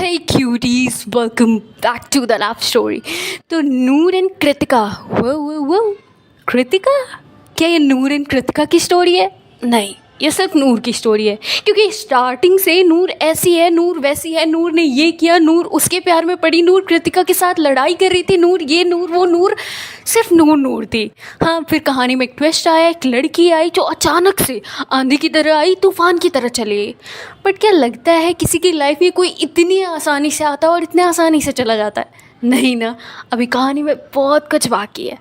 Hey cuties, welcome back to the love story. तो नूर and Kritika, वो कृतिका, क्या ये नूर एंड कृतिका की स्टोरी है? नहीं, ये सिर्फ नूर की स्टोरी है, क्योंकि स्टार्टिंग से नूर ऐसी है, नूर वैसी है, नूर ने ये किया, नूर उसके प्यार में पड़ी, नूर कृतिका के साथ लड़ाई कर रही थी, नूर ये नूर वो नूर, सिर्फ नूर थी। हाँ, फिर कहानी में एक ट्विस्ट आया, एक लड़की आई जो अचानक से आंधी की तरह आई, तूफान की तरह चली गई। बट क्या लगता है किसी की लाइफ में कोई इतनी आसानी से आता है और इतने आसानी से चला जाता है? नहीं ना, अभी कहानी में बहुत कुछ बाकी है।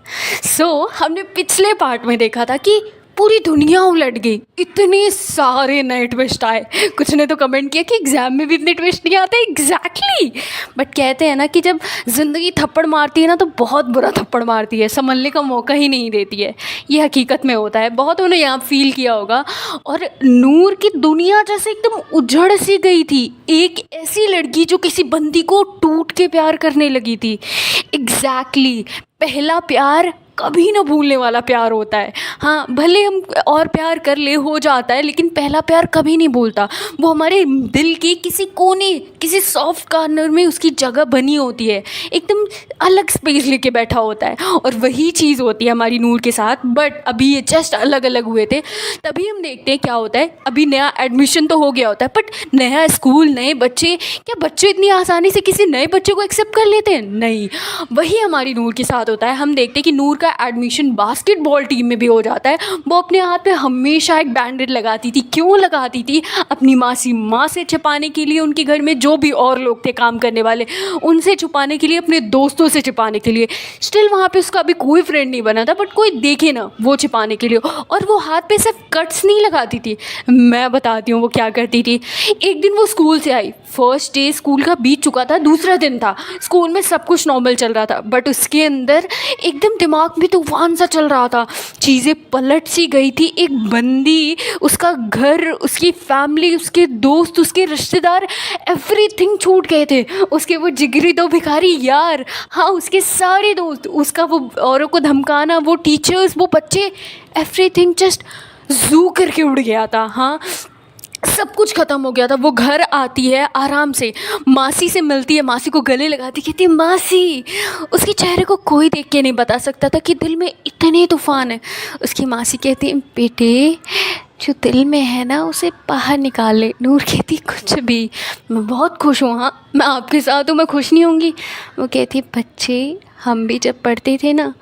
हमने पिछले पार्ट में देखा था कि पूरी दुनिया उलट गई, इतने सारे नए ट्विस्ट आए। कुछ ने तो कमेंट किया कि एग्ज़ाम में भी इतने ट्विस्ट नहीं आते। एग्जैक्टली, बट कहते हैं ना कि जब ज़िंदगी थप्पड़ मारती है ना तो बहुत बुरा थप्पड़ मारती है, संभलने का मौका ही नहीं देती है। ये हकीकत में होता है, बहुतों ने यहाँ फील किया होगा। और नूर की दुनिया जैसे एकदम उजड़ सी गई थी, एक ऐसी लड़की जो किसी बंदी को टूट के प्यार करने लगी थी। एग्जैक्टली, पहला प्यार कभी ना भूलने वाला प्यार होता है। हाँ, भले हम और प्यार कर ले हो जाता है, लेकिन पहला प्यार कभी नहीं भूलता। वो हमारे दिल के किसी कोने, किसी सॉफ्ट कॉर्नर में उसकी जगह बनी होती है, एकदम अलग स्पेस लेके बैठा होता है। और वही चीज़ होती है हमारी नूर के साथ। बट अभी ये जस्ट अलग अलग हुए थे, तभी हम देखते हैं क्या होता है। अभी नया एडमिशन तो हो गया होता है, बट नया स्कूल, नए बच्चे, क्या बच्चे इतनी आसानी से किसी नए बच्चे को एक्सेप्ट कर लेते हैं? नहीं, वही हमारी नूर के साथ होता है। हम देखते हैं कि नूर का एडमिशन बास्केटबॉल टीम में भी हो जाता है। वो अपने हाथ पे हमेशा एक बैंडेड लगाती थी। क्यों लगाती थी? अपनी माँ से छुपाने के लिए, उनके घर में जो भी और लोग थे काम करने वाले, उनसे छुपाने के लिए, अपने दोस्तों से छुपाने के लिए। स्टिल वहाँ पे उसका अभी कोई फ्रेंड नहीं बना था, बट कोई देखे ना, वो छुपाने के लिए। और वो हाथ पे सिर्फ कट्स नहीं लगाती थी, मैं बताती हूँ वो क्या करती थी। एक दिन वो स्कूल से आई, फर्स्ट डे स्कूल का बीत चुका था, दूसरा दिन था, स्कूल में सब कुछ नॉर्मल चल रहा था, बट उसके अंदर एकदम दिमाग में तूफान सा चल रहा था। चीज़ें पलट सी गई थी। एक बंदी, उसका घर, उसकी फैमिली, उसके दोस्त, उसके रिश्तेदार, एवरीथिंग छूट गए थे। उसके वो जिगरी दो भिखारी यार, हाँ, उसके सारे दोस्त, उसका वो औरों को धमकाना, वो टीचर्स, वो बच्चे, एवरीथिंग जस्ट जू करके उड़ गया था। हाँ, सब कुछ ख़त्म हो गया था। वो घर आती है, आराम से मासी से मिलती है, मासी को गले लगाती, कहती है मासी। उसके चेहरे को कोई देख के नहीं बता सकता था कि दिल में इतने तूफ़ान है। उसकी मासी कहती है बेटे, जो दिल में है ना उसे बाहर निकाल ले। नूर कहती कुछ भी, मैं बहुत खुश हूँ, हाँ मैं आपके साथ हूँ, मैं खुश नहीं होंगी। वो कहती बच्चे, हम भी जब पढ़ते थे ना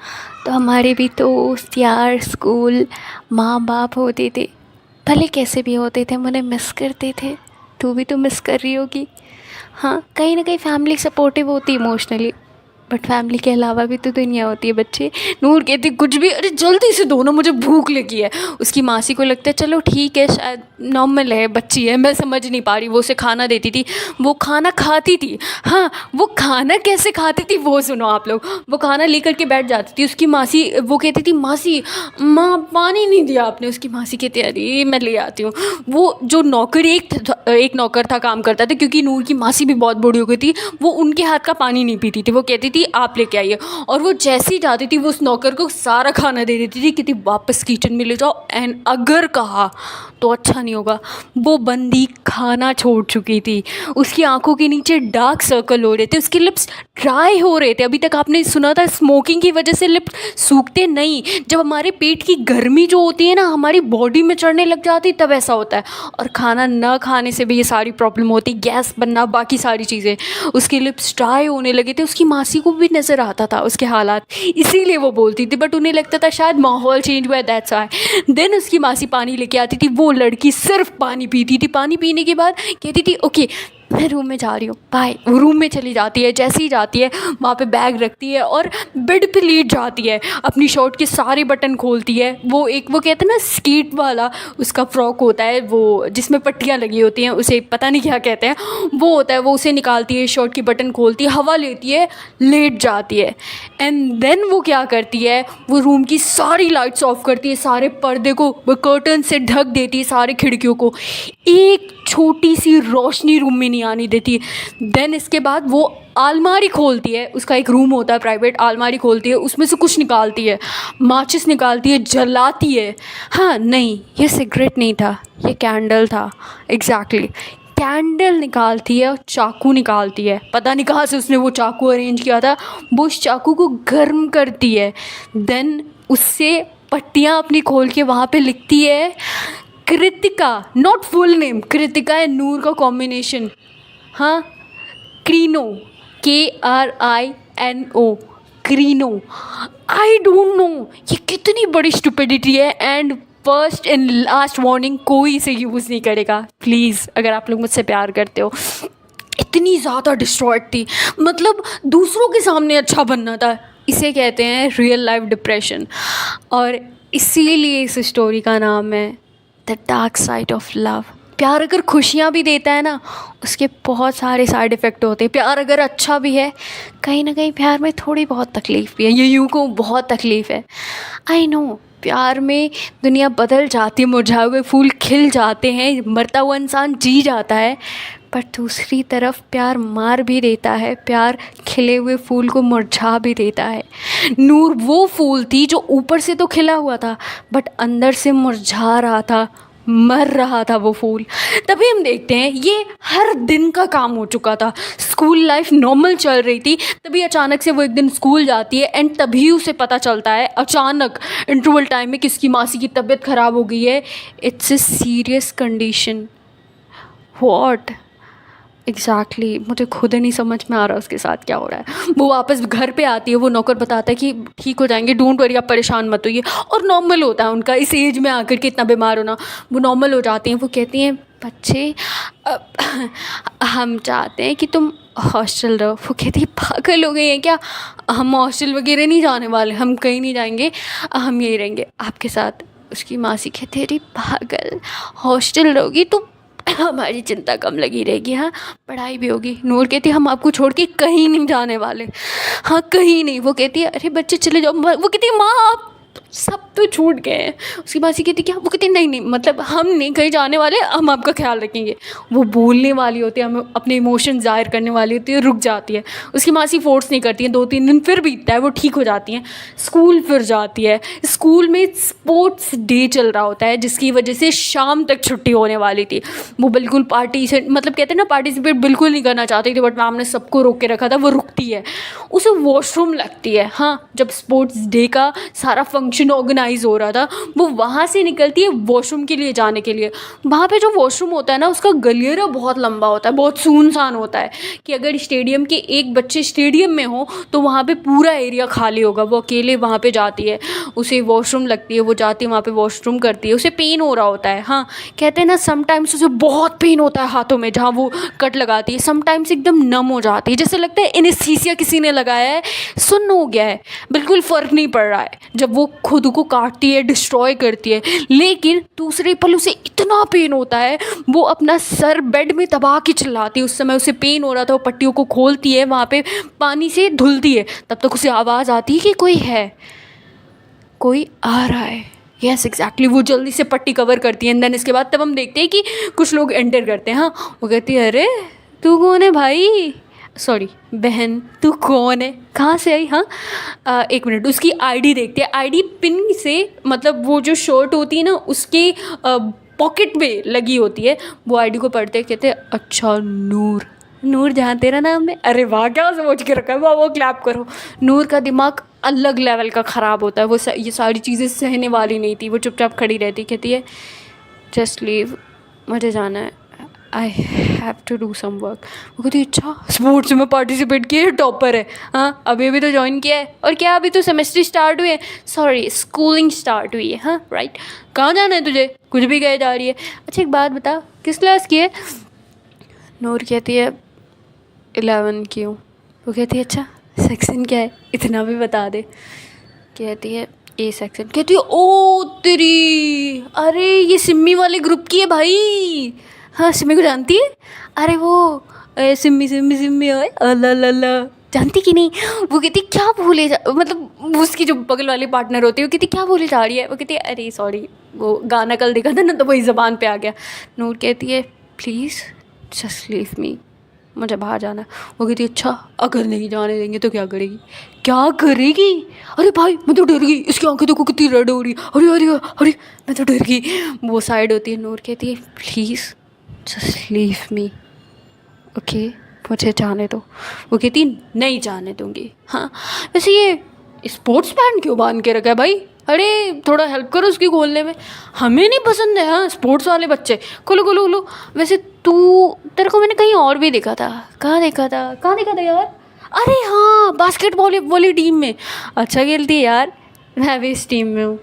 तो हमारे भी दोस्त यार, स्कूल, माँ बाप होते थे, भले कैसे भी होते थे, मुझे मिस करते थे। तू भी तो मिस कर रही होगी। हाँ, कहीं ना कहीं फैमिली सपोर्टिव होती है इमोशनली, बट फैमिली के अलावा भी तो दुनिया होती है बच्चे। नूर कहती कुछ भी, अरे जल्दी से दो ना, मुझे भूख लगी है। उसकी मासी को लगता है चलो ठीक है, शायद नॉर्मल है, बच्ची है, मैं समझ नहीं पा रही। वो उसे खाना देती थी, वो खाना खाती थी। हाँ, वो खाना कैसे खाती थी वो सुनो आप लोग। वो खाना लेकर के बैठ जाती थी। उसकी मासी, वो कहती थी मासी, माँ पानी नहीं दिया आपने। उसकी मासी कहती अरे मैं ले आती हूँ। वो जो नौकर, एक नौकर था, काम करता था, क्योंकि नूर की मासी भी बहुत बूढ़ी हो गई थी, वो उनके हाथ का पानी नहीं पीती थी। वो कहती थी आप लेके आइए, और वो जैसे ही जाती थी वो उस नौकर को सारा खाना दे देती थी, कहती वापस किचन में ले जाओ। एंड अगर कहा तो अच्छा नहीं होगा, वो बंदी खाना छोड़ चुकी थी। उसकी आंखों के नीचे डार्क सर्कल हो रहे थे, उसके लिप्स ड्राई हो रहे थे। अभी तक आपने सुना था स्मोकिंग की वजह से लिप्स सूखते नहीं, जब हमारे पेट की गर्मी जो होती है ना हमारी बॉडी में चढ़ने लग जाती तब ऐसा होता है। और खाना न खाने से भी ये सारी प्रॉब्लम होती, गैस बनना, बाकी सारी चीज़ें। उसके लिप्स ड्राई होने लगे थे। उसकी मासी को भी नज़र आता था उसके हालात, इसीलिए वो बोलती थी, बट उन्हें लगता था शायद माहौल चेंज हुआ है, दैट्स व्हाई। देन उसकी मासी पानी लेके आती थी, वो लड़की सिर्फ पानी पीती थी। पानी पीने के बाद कहती थी ओके मैं रूम में जा रही हूँ, बाय। वो रूम में चली जाती है। जैसे ही जाती है वहाँ पे बैग रखती है और बेड पे लेट जाती है, अपनी शर्ट के सारे बटन खोलती है। वो कहते हैं ना स्केट वाला उसका फ्रॉक होता है, वो जिसमें पट्टियाँ लगी होती हैं, उसे पता नहीं क्या कहते हैं, वो होता है। वो उसे निकालती है, शर्ट की बटन खोलती है, हवा लेती है, लेट जाती है। एंड देन वो क्या करती है, वो रूम की सारी लाइट्स ऑफ करती है, सारे पर्दे को वो कर्टन से ढक देती है, सारे खिड़कियों को, एक छोटी सी रोशनी रूम में नहीं आने देती। देन इसके बाद वो अलमारी खोलती है, उसका एक रूम होता है प्राइवेट, अलमारी खोलती है, उसमें से कुछ निकालती है, माचिस निकालती है, जलाती है। हाँ नहीं, ये सिगरेट नहीं था, ये कैंडल था। एग्जैक्टली, कैंडल निकालती है और चाकू निकालती है। पता नहीं कहाँ से उसने वो चाकू अरेंज किया था। वो उस चाकू को गर्म करती है, देन उससे पट्टियाँ अपनी खोल के वहाँ पे लिखती है Kritika, not full name, Kritika and Noor का कॉम्बिनेशन, हाँ, Krino, KRINO, Krino. I don't know ये कितनी बड़ी स्टुपिडिटी है। And first and last warning, कोई इसे यूज़ नहीं करेगा प्लीज़, अगर आप लोग मुझसे प्यार करते हो। इतनी ज़्यादा डिस्ट्रॉयड थी, मतलब दूसरों के सामने अच्छा बनना था। इसे कहते हैं रियल लाइफ डिप्रेशन, और इसीलिए इस स्टोरी का नाम है the dark side of love. प्यार अगर खुशियाँ भी देता है ना, उसके बहुत सारे साइड इफ़ेक्ट होते हैं। प्यार अगर अच्छा भी है, कहीं ना कहीं प्यार में थोड़ी बहुत तकलीफ़ भी है, ये यूँ को बहुत तकलीफ़ है। आई नो प्यार में दुनिया बदल जाती है, मुरझाए हुए फूल खिल जाते हैं, मरता हुआ इंसान जी जाता है, पर दूसरी तरफ प्यार मार भी देता है, प्यार खिले हुए फूल को मुरझा भी देता है। नूर वो फूल थी जो ऊपर से तो खिला हुआ था बट अंदर से मुरझा रहा था, मर रहा था वो फूल। तभी हम देखते हैं ये हर दिन का काम हो चुका था, स्कूल लाइफ नॉर्मल चल रही थी, तभी अचानक से वो एक दिन स्कूल जाती है एंड तभी उसे पता चलता है अचानक इंटरवल टाइम में किसकी मासी की तबीयत ख़राब हो गई है। It's a serious condition. What exactly मुझे खुद नहीं समझ में आ रहा उसके साथ क्या हो रहा है। वो वापस घर पे आती है, वो नौकर बताता है कि ठीक हो जाएंगे, डोंट वरी, आप परेशान मत होइए। और नॉर्मल होता है उनका इस एज में आकर के इतना बीमार होना, वो नॉर्मल हो जाती हैं। वो कहती हैं बच्चे हम चाहते हैं कि तुम हॉस्टल रहो। वो कहती है पागल हो गई हैं क्या, हम हॉस्टल वगैरह नहीं जाने वाले, हम कहीं नहीं जाएंगे, हम यहीं रहेंगे आपके साथ। उसकी मासी कहती है अरे पागल, हॉस्टल रहोगी तो हमारी चिंता कम लगी रहेगी, हाँ पढ़ाई भी होगी। नूर कहती है हम आपको छोड़ के कहीं नहीं जाने वाले, हाँ कहीं नहीं। वो कहती है अरे बच्चे चले जाओ। वो कहती है माँ आप सब तो छूट गए हैं। उसकी मासी कहती क्या, वो कहती नहीं नहीं मतलब हम नहीं कहीं जाने वाले, हम आपका ख्याल रखेंगे। वो बोलने वाली होती है, हमें अपने इमोशन ज़ाहिर करने वाली होती है, रुक जाती है। उसकी मासी फोर्स नहीं करती है, 2-3 दिन फिर बीतता है, वो ठीक हो जाती हैं। स्कूल फिर जाती है। स्कूल में स्पोर्ट्स डे चल रहा होता है जिसकी वजह से शाम तक छुट्टी होने वाली थी। वो बिल्कुल पार्टी से मतलब कहते हैं ना पार्टिसिपेट बिल्कुल नहीं करना चाहती थी, बट मैम ने सबको रोक के रखा था। वो रुकती है, उसे वॉशरूम लगती है। हाँ जब स्पोर्ट्स डे का सारा फंक्शन ऑर्गेनाइज हो रहा था, वो वहाँ से निकलती है वॉशरूम के लिए जाने के लिए। वहाँ पे जो वॉशरूम होता है ना, उसका गलियारा बहुत लंबा होता है, बहुत सुनसान होता है कि अगर स्टेडियम के एक बच्चे स्टेडियम में हो तो वहाँ पे पूरा एरिया खाली होगा। वो अकेले वहाँ पे जाती है, उसे वॉशरूम लगती है, वो जाती है वहाँ पे वॉशरूम करती है। उसे पेन हो रहा होता है, हाँ कहते हैं ना समटाइम्स उसे बहुत पेन होता है हाथों में जहाँ वो कट लगाती है, समटाइम्स एकदम नम हो जाती है, जैसे लगता है एनेस्थीसिया किसी ने लगाया है, सुन्न हो गया है, बिल्कुल फ़र्क नहीं पड़ रहा है जब वो खुद को काटती है, डिस्ट्रॉय करती है। लेकिन दूसरे पल उसे इतना पेन होता है, वो अपना सर बेड में दबा के चिल्लाती है। उस समय उसे पेन हो रहा था, वो पट्टियों को खोलती है, वहाँ पे पानी से धुलती है, तब तक उसे आवाज़ आती है कि कोई है, कोई आ रहा है। यस एग्जैक्टली, वो जल्दी से पट्टी कवर करती है। एंड देन इसके बाद तब हम देखते हैं कि कुछ लोग एंटर करते हैं। हाँ वो कहती है अरे तू कौन है भाई, सॉरी बहन तू कौन है, कहाँ से आई। हाँ एक मिनट, उसकी आईडी देखते हैं। आईडी पिन से मतलब वो जो शर्ट होती है ना उसके पॉकेट में लगी होती है। वो आईडी को पढ़ते कहते हैं अच्छा नूर, नूर जहाँ तेरा नाम है। अरे वाह क्या सोच के रखा है, वाह वो क्लैप करो। नूर का दिमाग अलग लेवल का ख़राब होता है, वो ये सारी चीज़ें सहने वाली नहीं थी। वो चुपचाप खड़ी रहती, कहती है जस्ट लीव, मुझे जाना है, I have to do some work. वो कहती है अच्छा स्पोर्ट्स में पार्टिसिपेट किया है, टॉपर है, हाँ अभी तो ज्वाइन किया है। और क्या अभी तो सेमेस्टर स्टार्ट हुए हैं, सॉरी स्कूलिंग स्टार्ट हुई है। हाँ राइट, कहाँ जाना है तुझे, कुछ भी कहे जा रही है। अच्छा एक बात बता किस क्लास की है। नूर कहती है 11 की हूँ। वो कहती है अच्छा सेक्शन क्या है, इतना भी बता दे। कहती है ए सेक्शन। कहती है ओ तेरी, अरे ये सिम्मी वाले ग्रुप की है भाई। हाँ सिम्मी को जानती है, अरे वो सिम्मी सिम्मी सिम्मी ओए अल्लाह जानती कि नहीं। वो कहती क्या बोले मतलब उसकी जो बगल वाली पार्टनर होती है, वो कहती क्या बोले जा रही है। वो कहती है अरे सॉरी वो गाना कल देखा था ना तो वही ज़बान पे आ गया। नूर कहती है प्लीज़ जस्ट लीव मी, मुझे बाहर जाना है। वो कहती है अच्छा अगर नहीं जाने देंगे तो क्या करेगी, क्या करेगी। अरे भाई मैं तो डर गई, इसकी आंखें देखो कितनी रेड हो रही है, अरे अरे अरे मैं तो डर गई। वो साइड होती है। नूर कहती है please just leave me, okay, मुझे जाने दो। वो कहती नहीं जाने दूँगी। हाँ, वैसे ये स्पोर्ट्स बैंड क्यों बांध के रखा है भाई? अरे थोड़ा हेल्प करो उसकी खोलने में, हमें नहीं पसंद है। हाँ, स्पोर्ट्स वाले बच्चे, खोलो खोलो खोलो। वैसे तेरे को मैंने कहीं और भी देखा था। कहाँ देखा था यार? अरे हाँ, बास्केटबॉल वाली टीम में अच्छा खेलती है यार। मैं भी इस टीम में हूँ,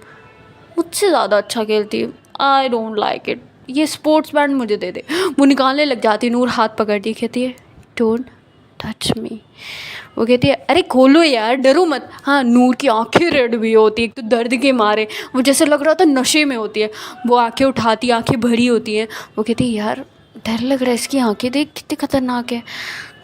मुझसे ज़्यादा अच्छा खेलती है। आई डोंट लाइक इट, ये स्पोर्ट्स बैंड मुझे दे दे। वो निकालने लग जाती है, नूर हाथ पकड़ती है, कहती है डोंट टच मी। वो कहती है अरे खोलो यार, डरो मत। हाँ, नूर की आंखें रेड भी होती है, एक तो दर्द के मारे, वो जैसे लग रहा था नशे में होती है। वो आंखें उठाती, आंखें भरी होती हैं। वो कहती है यार डर लग रहा है, इसकी आंखें देख कितनी खतरनाक है।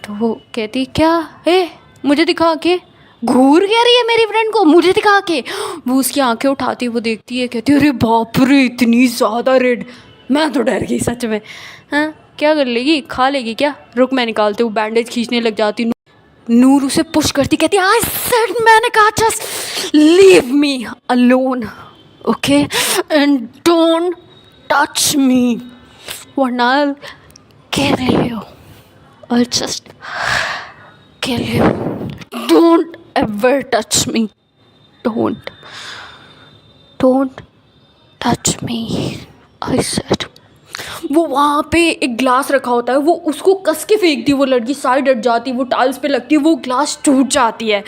तो वो कहती क्या है, मुझे दिखा आंखें। घूर कह रही है मेरी फ्रेंड को, मुझे दिखा के। वो उसकी आंखें उठाती है, वो देखती है, कहती है अरे बाप रे इतनी ज़्यादा रेड। मैं तो डर गई सच में। हाँ, क्या कर लेगी, खा लेगी क्या? रुक मैं निकालती हूँ। बैंडेज खींचने लग जाती हूँ। नूर उसे पुश करती, कहती आई सेड, मैंने कहा just leave me alone, okay, and don't touch me वरना I'll kill you. I'll just kill you. Don't ever touch me. Don't touch me, I said. वो वहाँ पे एक ग्लास रखा होता है, वो उसको कस के फेंकती है। वो लड़की सारी डट जाती है, वो टाइल्स पे लगती है, वो ग्लास टूट जाती है।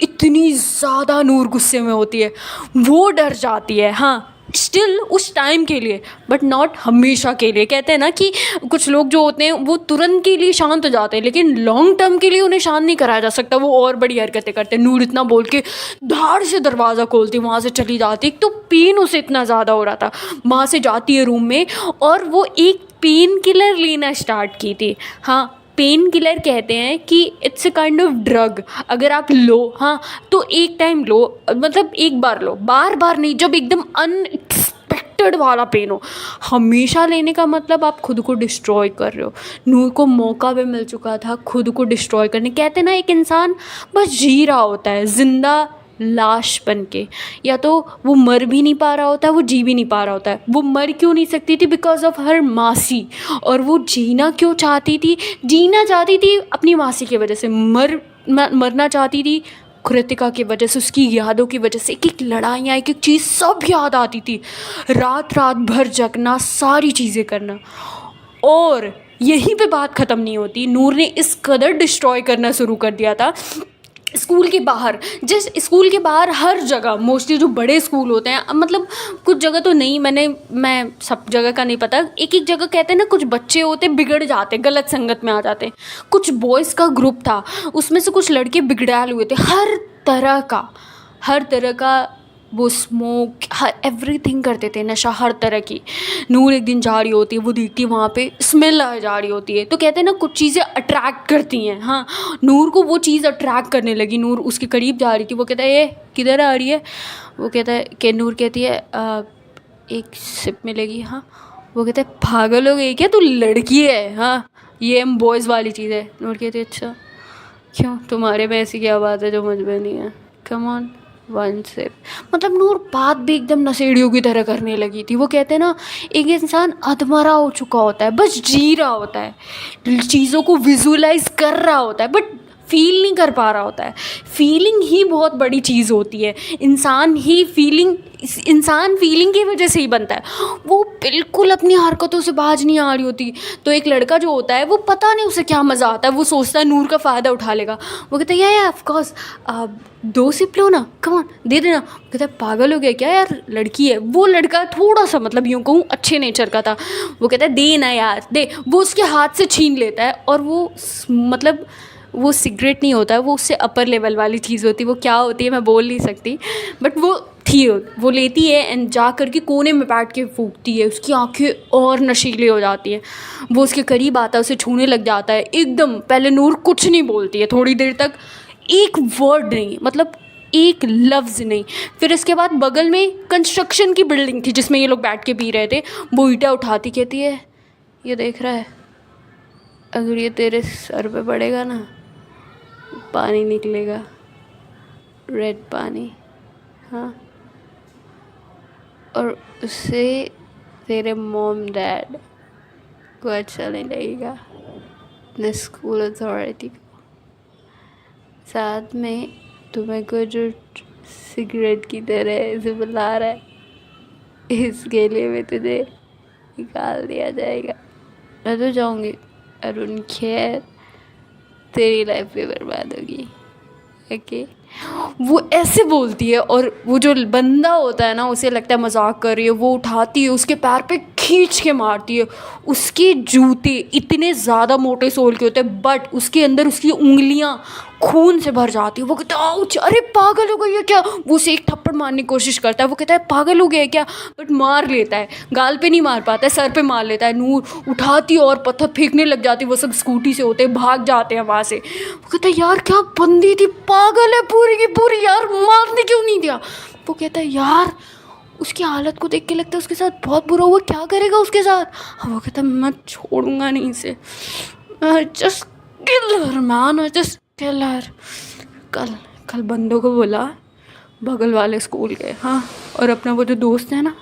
इतनी ज़्यादा नूर गुस्से में होती है, वो डर जाती है। हाँ, स्टिल उस टाइम के लिए, बट नॉट हमेशा के लिए। कहते हैं ना कि कुछ लोग जो होते हैं वो तुरंत के लिए शांत हो जाते हैं, लेकिन लॉन्ग टर्म के लिए उन्हें शांत नहीं कराया जा सकता। वो और बड़ी हरकतें करते हैं। नूर इतना बोल के धाड़ से दरवाज़ा खोलती, वहाँ से चली जाती। एक तो पेन उसे इतना ज़्यादा हो रहा था, वहाँ से जाती है रूम में, और वो एक पेन किलर लेना स्टार्ट की थी। हाँ, पेन किलर कहते हैं कि it's a kind of drug. अगर आप लो, हाँ, तो एक टाइम लो, मतलब एक बार लो, बार बार नहीं। जब एकदम अनएक्सपेक्टेड वाला पेन हो, हमेशा लेने का मतलब आप खुद को डिस्ट्रॉय कर रहे हो। नूर को मौका भी मिल चुका था खुद को डिस्ट्रॉय करने। कहते ना एक इंसान बस जी रहा होता है जिंदा लाश बन के, या तो वो मर भी नहीं पा रहा होता है, वो जी भी नहीं पा रहा होता है। वो मर क्यों नहीं सकती थी? बिकॉज ऑफ हर मासी। और वो जीना क्यों चाहती थी? जीना चाहती थी अपनी मासी की वजह से। मरना चाहती थी कृतिका की वजह से, उसकी यादों की वजह से। एक एक लड़ाइयाँ, एक एक चीज़ सब याद आती थी। रात रात भर जगना, सारी चीज़ें करना। और यहीं पे बात ख़त्म नहीं होती। नूर ने इस कदर डिस्ट्रॉय करना शुरू कर दिया था स्कूल के बाहर। जिस स्कूल के बाहर हर जगह, मोस्टली जो बड़े स्कूल होते हैं, मतलब कुछ जगह तो नहीं, मैं सब जगह का नहीं पता। एक एक जगह कहते हैं ना कुछ बच्चे होते बिगड़ जाते, गलत संगत में आ जाते। कुछ बॉयज़ का ग्रुप था, उसमें से कुछ लड़के बिगड़ैल हुए थे। हर तरह का वो स्मोक, हर एवरीथिंग करते थे, नशा हर तरह की। नूर एक दिन जा रही होती है, वो देखती है वहाँ पे स्मेल आ जा रही होती है। तो कहते हैं ना कुछ चीज़ें अट्रैक्ट करती हैं। हाँ, नूर को वो चीज़ अट्रैक्ट करने लगी। नूर उसके करीब जा रही थी। वो कहता है ये किधर आ रही है? वो कहता है कि नूर कहती है एक सिप मिलेगी। हाँ, वो कहता है पागल हो गई क्या, तू लड़की है? हाँ, ये हम बॉयज़ वाली चीज़ है। नूर कहती है अच्छा क्यों, तुम्हारे में ऐसी क्या बात है जो मुझ में नहीं है? Come on one sip. मतलब नूर बात भी एकदम नशेड़ियों की तरह करने लगी थी। वो कहते हैं ना एक इंसान अधमरा हो चुका होता है, बस जी रहा होता है, चीज़ों को विजुअलाइज कर रहा होता है, बट फील नहीं कर पा रहा होता है। फीलिंग ही बहुत बड़ी चीज़ होती है। इंसान फीलिंग की वजह से ही बनता है। वो बिल्कुल अपनी हरकतों से बाज नहीं आ रही होती। तो एक लड़का जो होता है वो पता नहीं उसे क्या मज़ा आता है, वो सोचता है नूर का फ़ायदा उठा लेगा। वो कहता है या ऑफकोर्स 2 सिप लो ना, कम ऑन दे देना। कहता है पागल हो गया क्या यार, लड़की है। वो लड़का थोड़ा सा मतलब यूँ कहूँ अच्छे नेचर का था। वो कहता है दे ना यार दे। वो उसके हाथ से छीन लेता है, और वो मतलब वो सिगरेट नहीं होता है, वो उससे अपर लेवल वाली चीज़ होती है। वो क्या होती है मैं बोल नहीं सकती, बट वो लेती है एंड जा कर के कोने में बैठ के फूंकती है। उसकी आंखें और नशीली हो जाती हैं। वो उसके करीब आता है, उसे छूने लग जाता है एकदम। पहले नूर कुछ नहीं बोलती है थोड़ी देर तक, एक वर्ड नहीं, मतलब एक लफ्ज़ नहीं। फिर इसके बाद बगल में कंस्ट्रक्शन की बिल्डिंग थी जिसमें ये लोग बैठ के पी रहे थे। वो ईंटा उठाती, कहती है ये देख रहा है, अगर ये तेरे सर पे पड़ेगा ना पानी निकलेगा, रेड पानी। हाँ, और उससे तेरे मॉम डैड को अच्छा नहीं लगेगा, न स्कूल अथॉरिटी को, साथ में तुम्हें को जो सिगरेट की तरह ऐसे बुला रहा है, इसके लिए भी तुझे निकाल दिया जाएगा। मैं तो जाऊँगी, अरुण खैर तेरी लाइफ भी बर्बाद होगी। ओके, वो ऐसे बोलती है और वो जो बंदा होता है ना, उसे लगता है मजाक कर रही है, वो उठाती है उसके पैर पे खींच के मारती है। उसके जूते इतने ज़्यादा मोटे सोल के होते हैं, बट उसके अंदर उसकी उंगलियां खून से भर जाती है। वो कहता है आउच, अरे पागल हो गई है क्या। वो उसे एक थप्पड़ मारने की कोशिश करता है, वो कहता है पागल हो गया क्या, बट मार लेता है। गाल पे नहीं मार पाता है, सर पे मार लेता है। नूर उठाती और पत्थर फेंकने लग जाती है। वो सब स्कूटी से होते भाग जाते हैं वहाँ से। वो कहता है यार क्या बंदी थी, पागल है पूरी की पूरी, यार मारने क्यों नहीं दिया। वो कहता है यार उसकी हालत को देख के लगता है उसके साथ बहुत बुरा हुआ, क्या करेगा उसके साथ। वो कहता है मैं छोड़ूंगा नहीं इसे, just kill her man, just kill हर। कल बंदों को बोला, बगल वाले स्कूल गए, हाँ, और अपना वो जो दोस्त है ना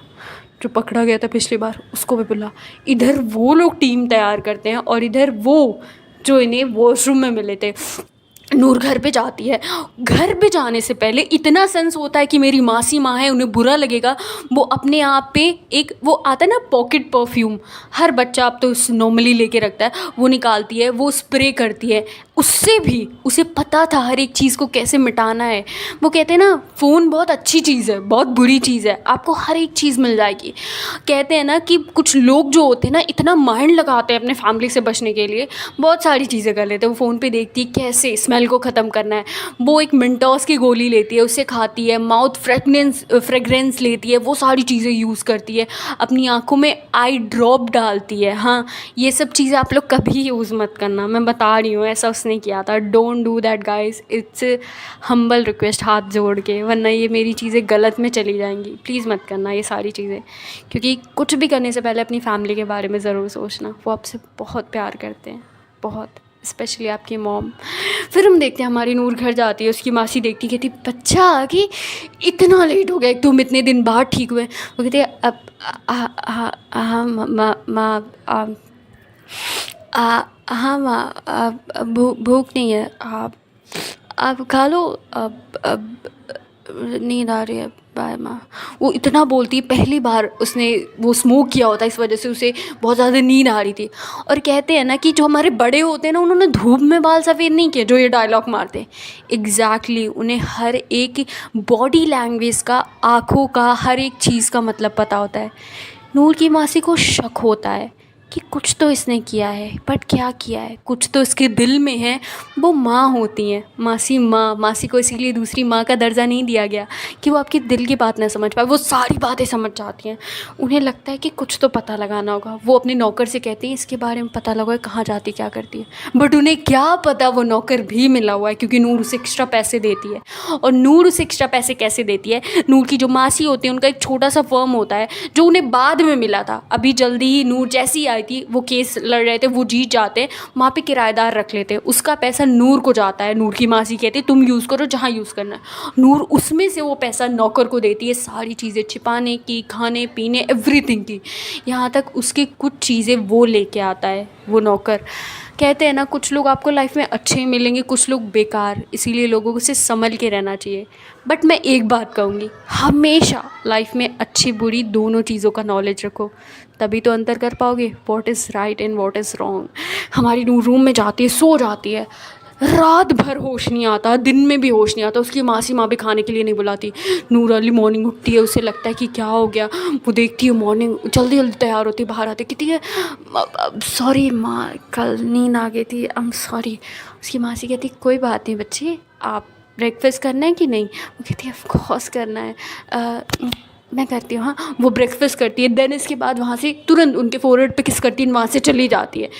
जो पकड़ा गया था पिछली बार, उसको भी बुला। इधर वो लोग टीम तैयार करते हैं और इधर वो जो इन्हें वॉशरूम में मिले थे। नूर घर पे जाती है। घर पे जाने से पहले इतना सेंस होता है कि मेरी मासी माँ है, उन्हें बुरा लगेगा। वो अपने आप पे एक वो आता है ना पॉकेट परफ्यूम, हर बच्चा अब तो नॉर्मली लेके रखता है, वो निकालती है, वो स्प्रे करती है। उससे भी उसे पता था हर एक चीज़ को कैसे मिटाना है। वो कहते हैं ना फ़ोन बहुत अच्छी चीज़ है, बहुत बुरी चीज़ है, आपको हर एक चीज़ मिल जाएगी। कहते हैं ना कि कुछ लोग जो होते हैं ना इतना माइंड लगाते हैं अपने फैमिली से बचने के लिए, बहुत सारी चीज़ें कर लेते हैं। वो फ़ोन पे देखती है कैसे स्मेल को ख़त्म करना है, वो एक मिंटॉस की गोली लेती है, उसे खाती है, माउथ फ्रेगरेंस लेती है, वो सारी चीज़ें यूज़ करती है, अपनी आँखों में आई ड्रॉप डालती है। हाँ, ये सब चीज़ें आप लोग कभी यूज़ मत करना, मैं बता रही हूँ, ऐसा उसने किया था। Don't do that guys, it's humble request हाथ जोड़ के, वरना ये मेरी चीज़ें गलत में चली जाएंगी। प्लीज़ मत करना ये सारी चीज़ें, क्योंकि कुछ भी करने से पहले अपनी फैमिली के बारे में ज़रूर सोचना। वो आपसे बहुत प्यार करते हैं, बहुत, स्पेशली आपकी मॉम। फिर हम देखते हैं हमारी नूर घर जाती है, उसकी मासी देखती कहती बच्चा आ गई, इतना लेट हो गया, तुम इतने दिन बाद ठीक हुए। वो कहते अब हाँ माँ, भूख नहीं है, आप खा लो, अब नींद आ रही है, बाय माँ। वो इतना बोलती है, पहली बार उसने वो स्मोक किया होता है, इस वजह से उसे बहुत ज़्यादा नींद आ रही थी। और कहते हैं ना कि जो हमारे बड़े होते हैं ना, उन्होंने धूप में बाल सफ़ेद नहीं किए, जो ये डायलॉग मारते हैं। एग्जैक्टली, उन्हें हर एक बॉडी लैंग्वेज का, आँखों का, हर एक चीज़ का मतलब पता होता है। नूर की मासी को शक होता है कि कुछ तो इसने किया है, बट क्या किया है, कुछ तो इसके दिल में है। वो माँ होती हैं, मासी को इसीलिए दूसरी माँ का दर्जा नहीं दिया गया कि वो आपके दिल की बात ना समझ पाए, वो सारी बातें समझ जाती हैं। उन्हें लगता है कि कुछ तो पता लगाना होगा। वो अपने नौकर से कहती हैं इसके बारे में पता लगाओ, कहाँ जाती क्या करती है। बट उन्हें क्या पता वो नौकर भी मिला हुआ है, क्योंकि नूर उसे एक्स्ट्रा पैसे देती है। और नूर उसे एक्स्ट्रा पैसे कैसे देती है, नूर की जो मासी होती है उनका एक छोटा सा फर्म होता है जो उन्हें बाद में मिला था। अभी जल्दी ही नूर जैसी आई थी, वो केस लड़ रहे थे, वो जीत जाते, वहाँ पे किराएदार रख लेते, उसका पैसा नूर को जाता है। नूर की मासी कहती तुम यूज़ करो जहाँ यूज़ करना है। नूर उसमें से वो पैसा नौकर को देती है, सारी चीज़ें छिपाने की, खाने पीने, एवरीथिंग की, यहाँ तक उसकी कुछ चीज़ें वो लेके आता है वो नौकर। कहते हैं ना कुछ लोग आपको लाइफ में अच्छे मिलेंगे, कुछ लोग बेकार, इसीलिए लोगों से संभल के रहना चाहिए। बट मैं एक बात कहूँगी, हमेशा लाइफ में अच्छी बुरी दोनों चीज़ों का नॉलेज रखो, तभी तो अंतर कर पाओगे what is right and what is wrong. हमारी नूर रूम में जाती है, सो जाती है, रात भर होश नहीं आता, दिन में भी होश नहीं आता। उसकी मासी माँ भी खाने के लिए नहीं बुलाती। नूर अर्ली मॉर्निंग उठती है, उसे लगता है कि क्या हो गया। वो देखती है मॉर्निंग, जल्दी जल्दी तैयार होती है, बाहर आती है, कहती है सॉरी माँ कल नींद आ गई थी, आई एम सॉरी। उसकी मासी कहती कोई बात नहीं बच्ची, आप ब्रेकफास्ट करना है कि नहीं। वो कहती है ऑफ कोर्स करना है, मैं करती हूँ। हाँ, वो ब्रेकफास्ट करती है, देन इसके बाद वहाँ से तुरंत उनके फोरहेड पे किस करती है, वहाँ से चली जाती है,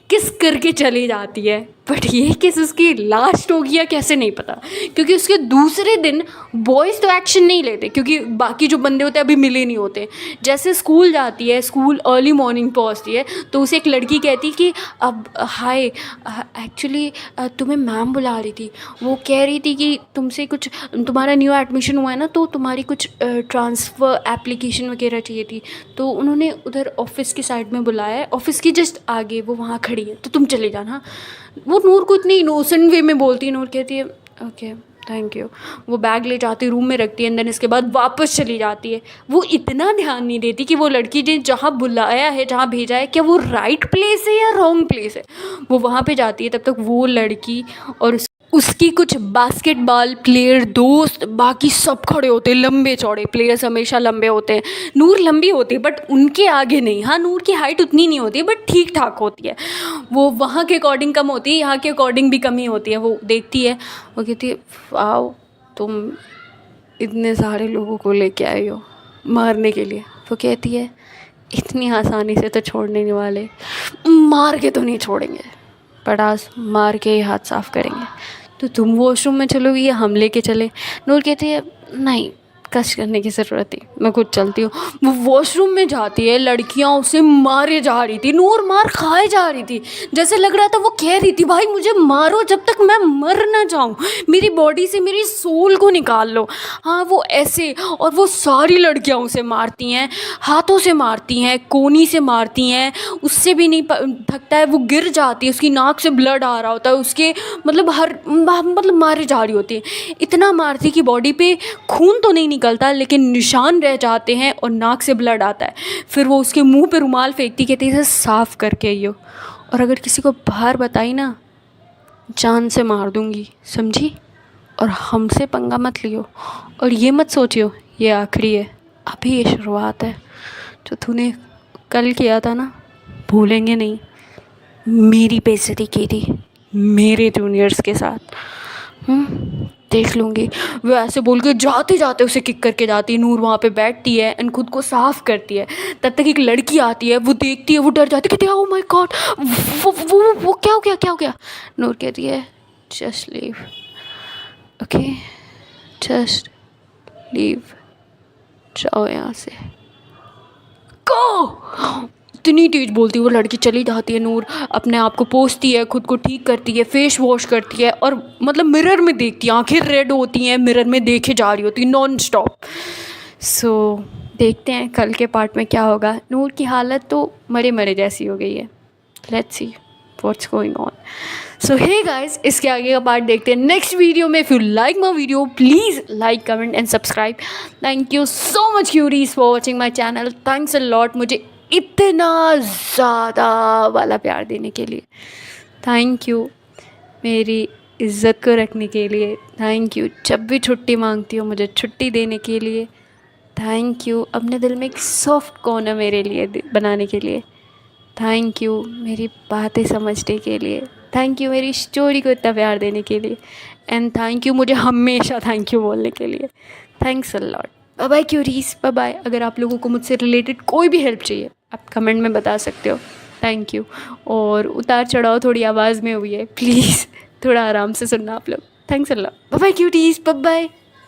किस करके चली जाती है। बट ये किस उसकी लास्ट हो गया कैसे नहीं पता, क्योंकि उसके दूसरे दिन बॉयज़ तो एक्शन नहीं लेते, क्योंकि बाकी जो बंदे होते हैं अभी मिले नहीं होते। जैसे स्कूल जाती है, स्कूल अर्ली मॉर्निंग पहुँचती है, तो उसे एक लड़की कहती कि अब हाय एक्चुअली तुम्हें मैम बुला रही थी, वो कह रही थी कि तुमसे कुछ, तुम्हारा न्यू एडमिशन हुआ है ना, तो तुम्हारी कुछ ट्रांसफ़र एप्लीकेशन वगैरह चाहिए थी, तो उन्होंने उधर ऑफिस की साइड में बुलाया है, ऑफिस की जस्ट आगे, वो वहाँ खड़ी है, तो तुम चले जाना। वो नूर को इतनी इनोसेंट वे में बोलती है, नूर कहती है ओके थैंक यू, वो बैग ले जाती है, रूम में रखती है, एंड देन इसके बाद वापस चली जाती है। वो इतना ध्यान नहीं देती कि वो लड़की ने जहाँ बुलाया है, जहाँ भेजा है, क्या वो राइट प्लेस है या रॉन्ग प्लेस है। वो वहाँ पे जाती है, तब तक वो लड़की और उसकी कुछ बास्केटबॉल प्लेयर दोस्त बाकी सब खड़े होते हैं, लंबे चौड़े, प्लेयर्स हमेशा लंबे होते हैं। नूर लंबी होती है बट उनके आगे नहीं, हाँ नूर की हाइट उतनी नहीं होती है बट ठीक ठाक होती है। वो वहाँ के अकॉर्डिंग कम होती है, यहाँ के अकॉर्डिंग भी कम ही होती है। वो देखती है, वो कहती है वाओ तुम इतने सारे लोगों को लेके आए हो मारने के लिए। वो कहती है इतनी आसानी से तो छोड़ने नहीं वाले, मार के तो नहीं छोड़ेंगे, बट आज मार के ही हाथ साफ करेंगे। तो तुम वॉशरूम में चलोगी या हम लेके चले। नूर कहती है नहीं, कष्ट करने की ज़रूरत नहीं, मैं खुद चलती हूँ। वो वॉशरूम में जाती है, लड़कियाँ उसे मारे जा रही थी, नूर मार खाए जा रही थी। जैसे लग रहा था वो कह रही थी भाई मुझे मारो जब तक मैं मर ना जाऊँ, मेरी बॉडी से मेरी सोल को निकाल लो। हाँ वो ऐसे, और वो सारी लड़कियाँ उसे मारती हैं, हाथों से मारती हैं, कोनी से मारती हैं, उससे भी नहीं थकता है। वो गिर जाती है, उसकी नाक से ब्लड आ रहा होता है, उसके मतलब मारे जा रही होती है। इतना मारती कि बॉडी पे खून तो नहीं निकलता लेकिन निशान रह जाते हैं और नाक से ब्लड आता है। फिर वो उसके मुंह पे रुमाल फेंकती, कहती है इसे साफ़ करके आइयो, और अगर किसी को बाहर बताई ना जान से मार दूंगी, समझी, और हमसे पंगा मत लियो, और ये मत सोचियो ये आखिरी है, अभी ये शुरुआत है। जो तूने कल किया था ना भूलेंगे नहीं, मेरी बेइज्जती की थी मेरे जूनियर्स के साथ, देख लूँगी। वो ऐसे बोल के जाते जाते उसे किक करके जाती है। नूर वहाँ पे बैठती है एंड खुद को साफ़ करती है। तब तक एक लड़की आती है, वो देखती है, वो डर जाती है, कहती है ओह माय गॉड वो क्या हो गया। नूर कहती है just leave, okay just leave, जाओ यहाँ से, गो। इतनी तेज बोलती है वो लड़की, चली जाती है। नूर अपने आप को पोंछती है, खुद को ठीक करती है, फेस वॉश करती है, और मतलब मिरर में देखती है, आंखें रेड होती हैं, मिरर में देखे जा रही होती है नॉन स्टॉप। सो देखते हैं कल के पार्ट में क्या होगा। नूर की हालत तो मरे जैसी हो गई है। Let's see what's going on. So hey guys, इसके आगे का पार्ट देखते हैं नेक्स्ट वीडियो में। If you like my video please like comment and subscribe. Thank you so much cuties for watching my channel. Thanks a lot मुझे इतना ज़्यादा वाला प्यार देने के लिए। थैंक यू मेरी इज़्ज़त को रखने के लिए। थैंक यू जब भी छुट्टी मांगती हो मुझे छुट्टी देने के लिए। थैंक यू अपने दिल में एक सॉफ्ट कॉर्नर मेरे लिए बनाने के लिए। थैंक यू मेरी बातें समझने के लिए। थैंक यू मेरी स्टोरी को इतना प्यार देने के लिए। एंड थैंक यू मुझे हमेशा थैंक यू बोलने के लिए। Thanks a lot. Bye bye cuties, bye bye. अगर आप लोगों को मुझसे रिलेटेड कोई भी हेल्प चाहिए आप कमेंट में बता सकते हो। Thank you. और उतार चढ़ाव थोड़ी आवाज़ में हुई है, प्लीज़ थोड़ा आराम से सुनना आप लोग। Thanks a lot. Bye bye cuties, bye bye.